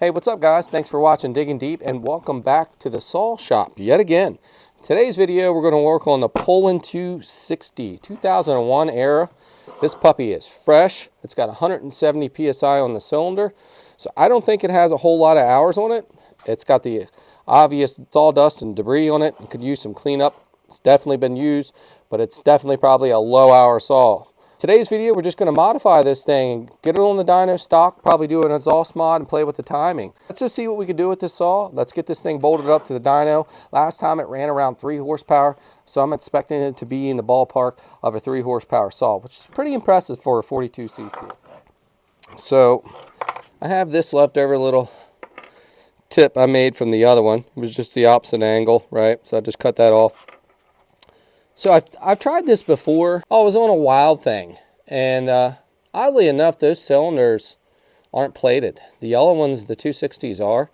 Hey, what's up guys? Thanks for watching Digging Deep and welcome back to the saw shop yet again. Today's video we're going to work on the Poulan 260 2001 era. This puppy is fresh. It's got 170 psi on the cylinder, so I don't think it has a whole lot of hours on it. It's got the obvious sawdust and debris on it. It could use some cleanup. It's definitely been used, but it's definitely probably a low hour saw. Today's video, we're just going to modify this thing and get it on the dyno stock, probably do an exhaust mod and play with the timing. Let's just see what we can do with this saw. Let's get this thing bolted up to the dyno. Last time it ran around 3 horsepower, so I'm expecting it to be in the ballpark of a 3 horsepower saw, which is pretty impressive for a 42cc. So I have this leftover little tip I made from the other one. It was just the opposite angle, right? So I just cut that off. So I've tried this before. I was on a Wild thing, and oddly enough, those cylinders aren't plated. The yellow ones, the 260s, are.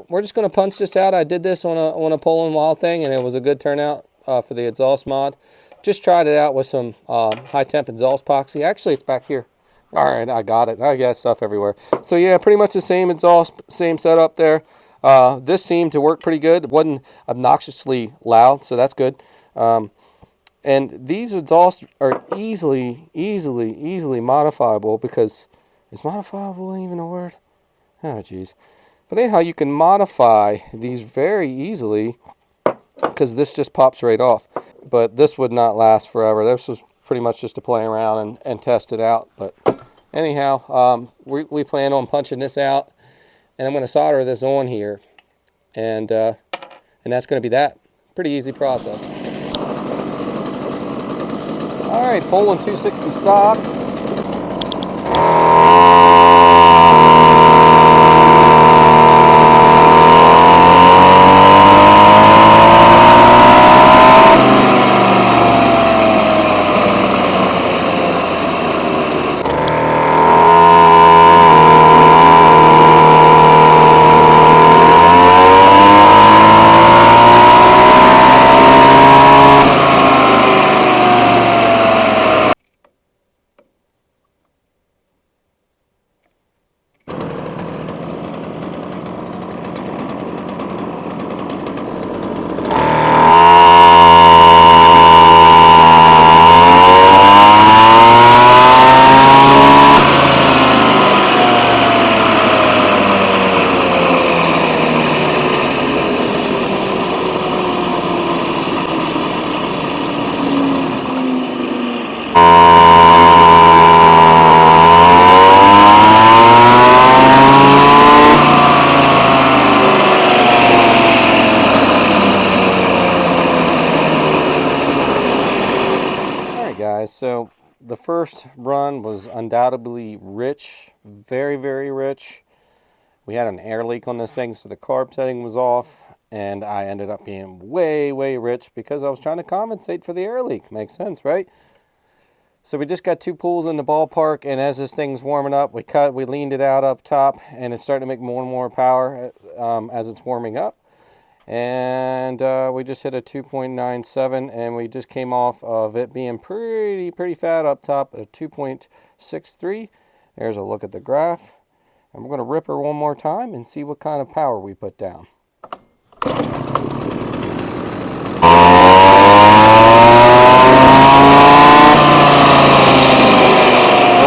We're just going to punch this out. I did this on a Poulan Wild thing, and it was a good turnout for the exhaust mod. Just tried it out with some high temp exhaust epoxy. Actually, it's back here. All right, I got it. I got stuff everywhere. So yeah, pretty much the same exhaust, same setup there. This seemed to work pretty good. It wasn't obnoxiously loud, so that's good. And these exhausts are easily modifiable, because is modifiable even a word? Oh, geez. But anyhow, you can modify these very easily because this just pops right off. But this would not last forever. This was pretty much just to play around and test it out. But anyhow, we plan on punching this out, and I'm going to solder this on here, and that's going to be that. Pretty easy process. All right, Poulan 260 stock. Guys, so the first run was undoubtedly rich, very rich. We had an air leak on this thing, so the carb setting was off, and I ended up being way rich because I was trying to compensate for the air leak. Makes sense, right? So we just got 2 pools in the ballpark, and as this thing's warming up, we leaned it out up top, and it's starting to make more and more power as it's warming up. And we just hit a 2.97, and we just came off of it being pretty fat up top at 2.63. There's a look at the graph, and we're going to rip her one more time and see what kind of power we put down. Oh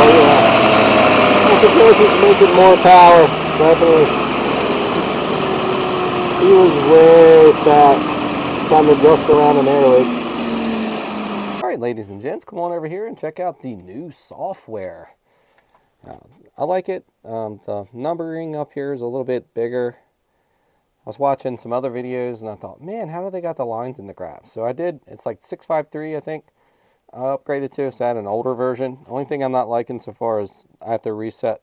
yeah, I suppose it's making more power, definitely. He was way fat, trying to adjust around an air leak. All right, ladies and gents, come on over here and check out the new software. I like it. The numbering up here is a little bit bigger. I was watching some other videos, and I thought, man, how do they got the lines in the graph? So I did. It's like 653, I think. I upgraded to, so I had an older version. Only thing I'm not liking so far is I have to reset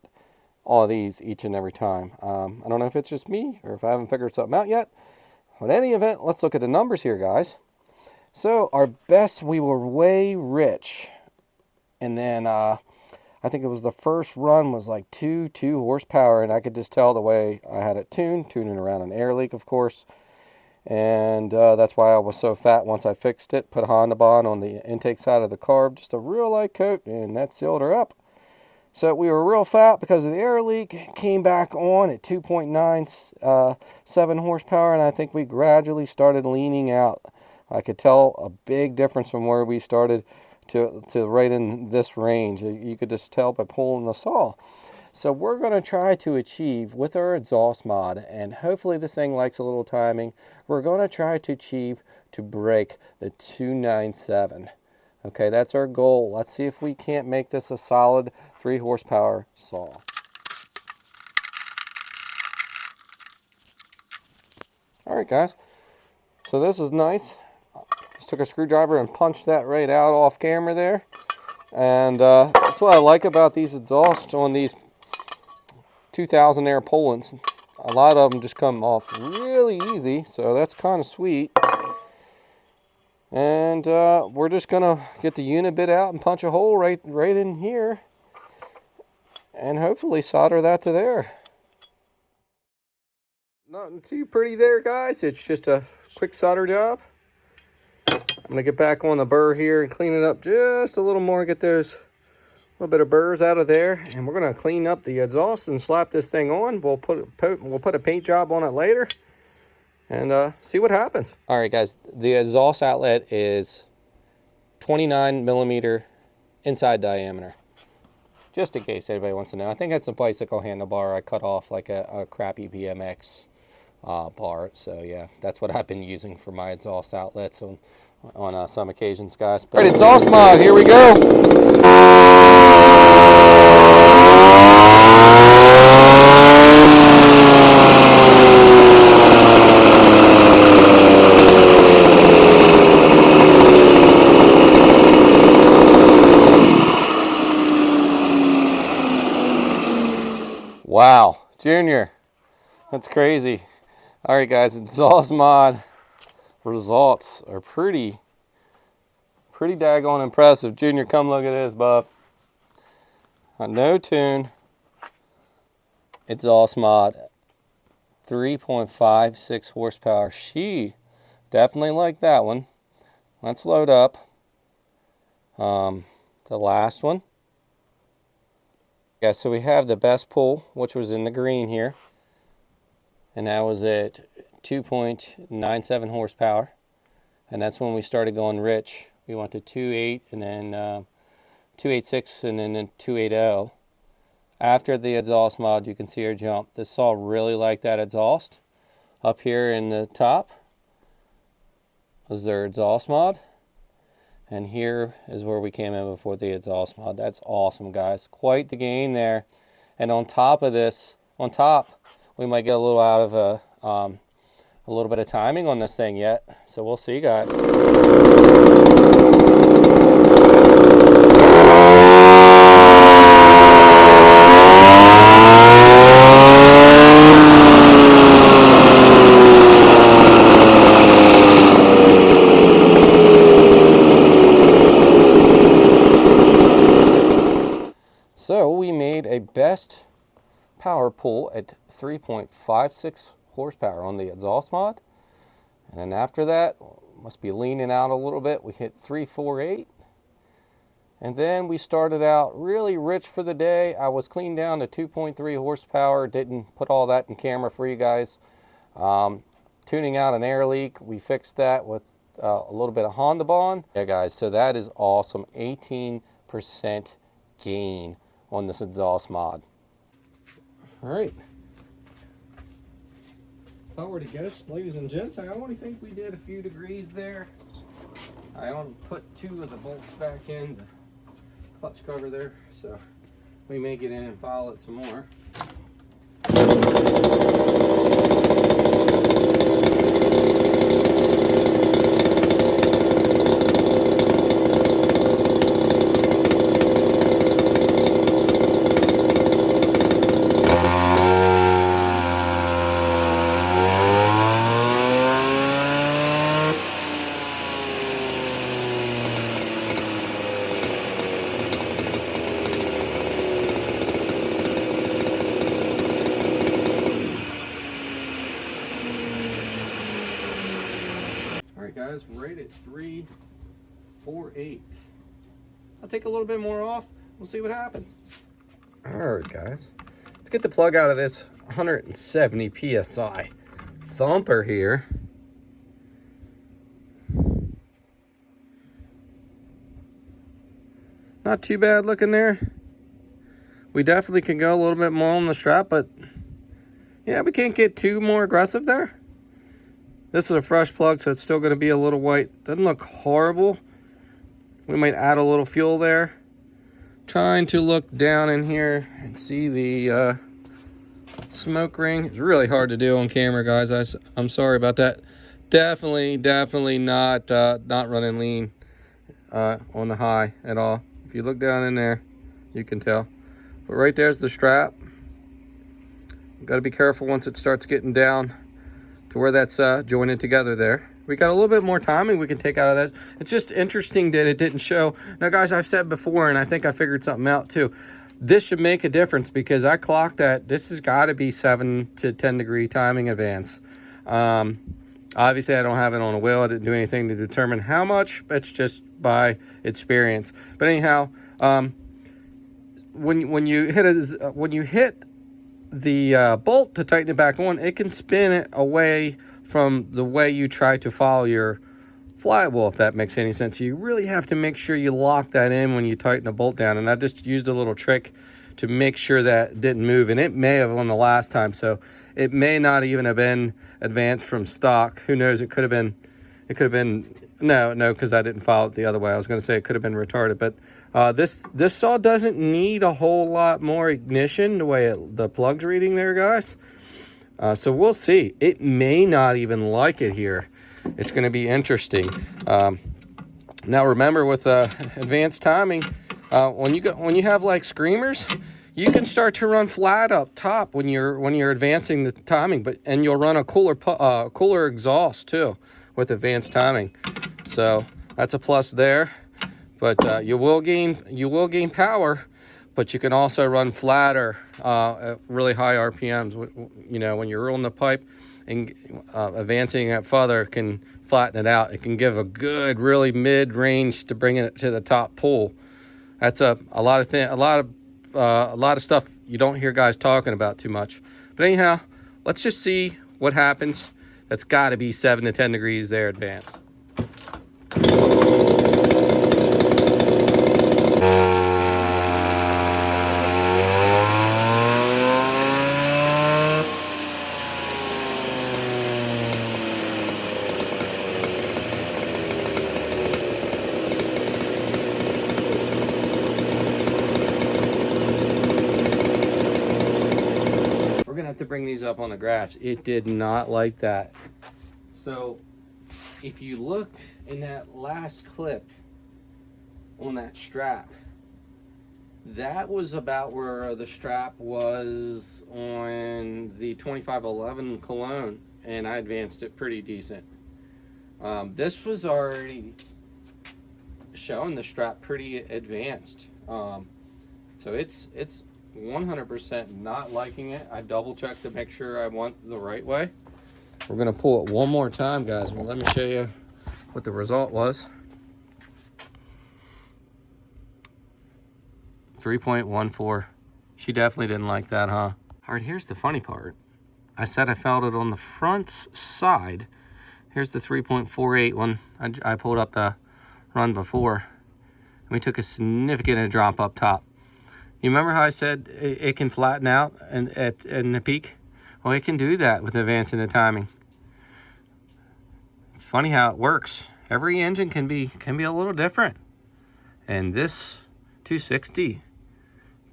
all of these each and every time. I don't know if it's just me or if I haven't figured something out yet. But in any event, let's look at the numbers here, guys. So our best, we were way rich. And then I think it was the first run was like 2 horsepower, and I could just tell the way I had it tuning around an air leak, of course. And that's why I was so fat once I fixed it. Put a Honda Bond on the intake side of the carb, just a real light coat, and that sealed her up. So we were real fat because of the air leak, came back on at 2.97 horsepower, and I think we gradually started leaning out. I could tell a big difference from where we started to right in this range. You could just tell by pulling the saw. So we're going to try to achieve with our exhaust mod, and hopefully this thing likes a little timing, we're going to try to achieve to break the 297. Okay, that's our goal. Let's see if we can't make this a solid 3 horsepower saw. All right, guys. So this is nice. Just took a screwdriver and punched that right out off camera there. And that's what I like about these exhausts on these 2000 air Poulans. A lot of them just come off really easy, so that's kind of sweet. And we're just gonna get the unit bit out and punch a hole right in here, and hopefully solder that to there. Nothing too pretty there, guys. It's just a quick solder job. I'm gonna get back on the burr here and clean it up just a little more, get those little bit of burrs out of there, and we're gonna clean up the exhaust and slap this thing on. We'll put a paint job on it later and see what happens. All right, guys, the exhaust outlet is 29 millimeter inside diameter, just in case anybody wants to know. I think that's a bicycle handlebar I cut off like a crappy BMX bar. So yeah, that's what I've been using for my exhaust outlets on some occasions, guys. All right, exhaust mod, here we go. Wow, Junior, that's crazy. All right, guys, exhaust mod results are pretty daggone impressive. Junior, come look at this, bub. No tune exhaust mod, 3.56 horsepower. She definitely liked that one. Let's load up the last one. Yeah, so we have the best pull, which was in the green here, and that was at 2.97 horsepower, and that's when we started going rich. We went to 2.8 and then 2.86 and then 2.80. After the exhaust mod, you can see our jump. This saw really liked that exhaust. Up here in the top was their exhaust mod, and here is where we came in before the exhaust mod. That's awesome, guys. Quite the gain there. And on top of this, we might get a little out of a little bit of timing on this thing yet. So we'll see, guys. So we made a best power pull at 3.56 horsepower on the exhaust mod. And then after that, must be leaning out a little bit, we hit 3.48. And then we started out really rich for the day. I was cleaned down to 2.3 horsepower. Didn't put all that in camera for you guys. Tuning out an air leak. We fixed that with a little bit of Honda Bond. Yeah, guys, so that is awesome. 18% gain on this exhaust mod. All right. If I were to guess, ladies and gents, I only think we did a few degrees there. I only put 2 of the bolts back in the clutch cover there, so we may get in and file it some more. Guys, right at 3.48. I'll take a little bit more off. We'll see what happens. All right, guys. Let's get the plug out of this 170 PSI thumper here. Not too bad looking there. We definitely can go a little bit more on the strap, but yeah, we can't get too more aggressive there. This is a fresh plug, so it's still going to be a little white. Doesn't look horrible. We might add a little fuel there. Trying to look down in here and see the smoke ring. It's really hard to do on camera, guys. I'm sorry about that. Definitely not running lean on the high at all. If you look down in there, you can tell. But right there's the strap. Got to be careful once it starts getting down to where that's jointed together there. We got a little bit more timing we can take out of that. It's just interesting that it didn't show. Now, guys, I've said before, and I think I figured something out too. This should make a difference because I clocked that. This has got to be 7 to 10 degree timing advance. Obviously, I don't have it on a wheel. I didn't do anything to determine how much. It's just by experience. But anyhow, when you hit the bolt to tighten it back on, it can spin it away from the way you try to follow your flywheel, if that makes any sense. You really have to make sure you lock that in when you tighten the bolt down, and I just used a little trick to make sure that it didn't move, and it may have on the last time, so it may not even have been advanced from stock. Who knows? It could have been no, because I didn't follow it the other way. I was going to say it could have been retarded, but this saw doesn't need a whole lot more ignition the way the plug's reading there, guys. So we'll see. It may not even like it here. It's going to be interesting. Now remember, with advanced timing, when you have like screamers, you can start to run flat up top when you're advancing the timing, and you'll run a cooler exhaust too with advanced timing. So that's a plus there. But you will gain power, but you can also run flatter at really high RPMs. You know, when you're rolling the pipe and advancing it further, can flatten it out. It can give a good, really mid-range to bring it to the top pull. That's a lot of stuff you don't hear guys talking about too much. But anyhow, let's just see what happens. That's got to be 7 to 10 degrees there advanced. To bring these up on the graphs, it did not like that. So if you looked in that last clip on that strap, that was about where the strap was on the 2511 Poulan, and I advanced it pretty decent. This was already showing the strap pretty advanced, so it's 100% not liking it. I double checked to make sure I went the right way. We're gonna pull it one more time, guys. Well, let me show you what the result was. 3.14. She definitely didn't like that, huh? All right, here's the funny part. I said I felt it on the front side. Here's the 3.48 one. I pulled up the run before, and we took a significant drop up top. You remember how I said it can flatten out in the peak? Well, it can do that with advancing the timing. It's funny how it works. Every engine can be a little different. And this 260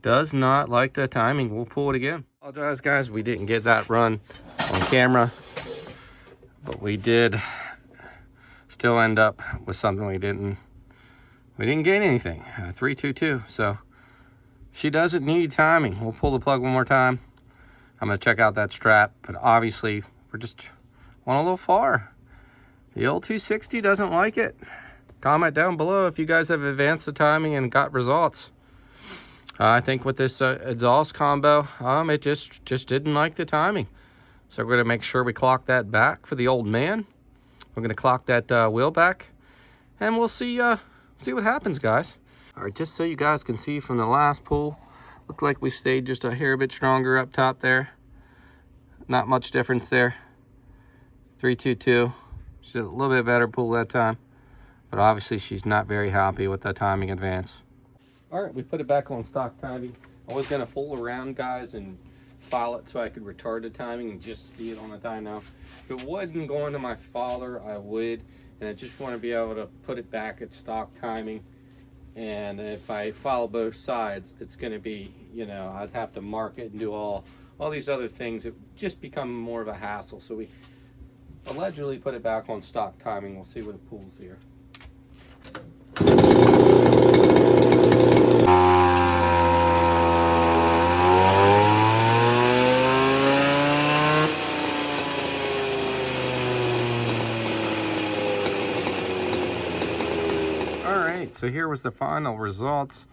does not like the timing. We'll pull it again. Apologize, guys, we didn't get that run on camera, but we did still end up with something we didn't gain anything. 322. So she doesn't need timing. We'll pull the plug one more time. I'm going to check out that strap, but obviously we're just went a little far. The old 260 doesn't like it. Comment down below if you guys have advanced the timing and got results. I think with this exhaust combo, it just didn't like the timing. So we're going to make sure we clock that back for the old man. We're going to clock that wheel back, and we'll see what happens, guys. All right, just so you guys can see from the last pull, Looked like we stayed just a hair bit stronger up top there. Not much difference there. 322. She's a little bit better pull that time, but obviously she's not very happy with the timing advance. All right, we put it back on stock timing. I was gonna fool around, guys, and file it so I could retard the timing and just see it on the dyno. If it wasn't going to my father, I would, and I just want to be able to put it back at stock timing. And if I file both sides, it's going to be, you know, I'd have to mark it and do all these other things. It just become more of a hassle. So we allegedly put it back on stock timing. We'll see what it pulls here. So here was the final results.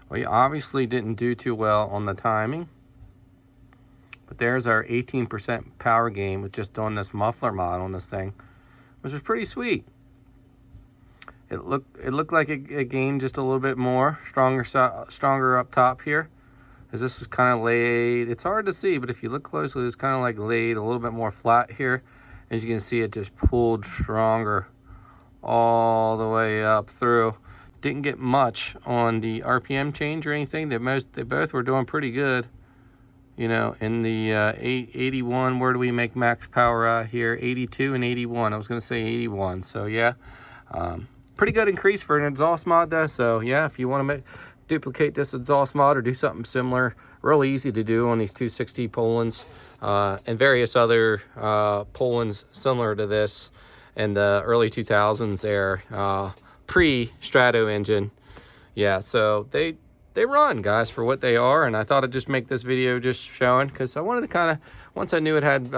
We obviously didn't do too well on the timing, but there's our 18% power gain with just doing this muffler mod on this thing, which was pretty sweet. It looked like it gained just a little bit more, stronger up top here, as this was kind of laid. It's hard to see, but if you look closely, it's kind of like laid a little bit more flat here. As you can see, it just pulled stronger all the way up through. Didn't get much on the RPM change or anything. They both were doing pretty good. You know, in the 81, where do we make max power out here? 82 and 81. I was going to say 81. So yeah, pretty good increase for an exhaust mod though. So yeah, if you want to duplicate this exhaust mod or do something similar, real easy to do on these 260 Poulans and various other Poulans similar to this in the early 2000s there. Pre-Strato engine. Yeah, so they run, guys, for what they are, and I thought I'd just make this video just showing, because I wanted to kind of, once I knew it had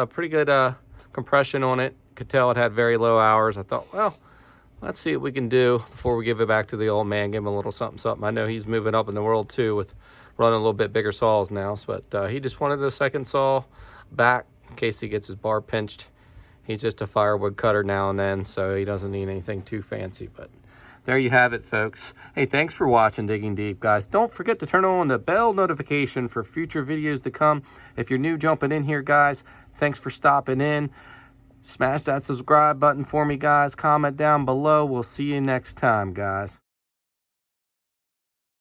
pretty good compression on it, could tell it had very low hours, I thought, well, let's see what we can do before we give it back to the old man, give him a little something. I know he's moving up in the world too with running a little bit bigger saws now, but he just wanted a second saw back in case he gets his bar pinched. He's just a firewood cutter now and then, so he doesn't need anything too fancy. But there you have it, folks. Hey, thanks for watching Digging Deep, guys. Don't forget to turn on the bell notification for future videos to come. If you're new jumping in here, guys, thanks for stopping in. Smash that subscribe button for me, guys. Comment down below. We'll see you next time, guys.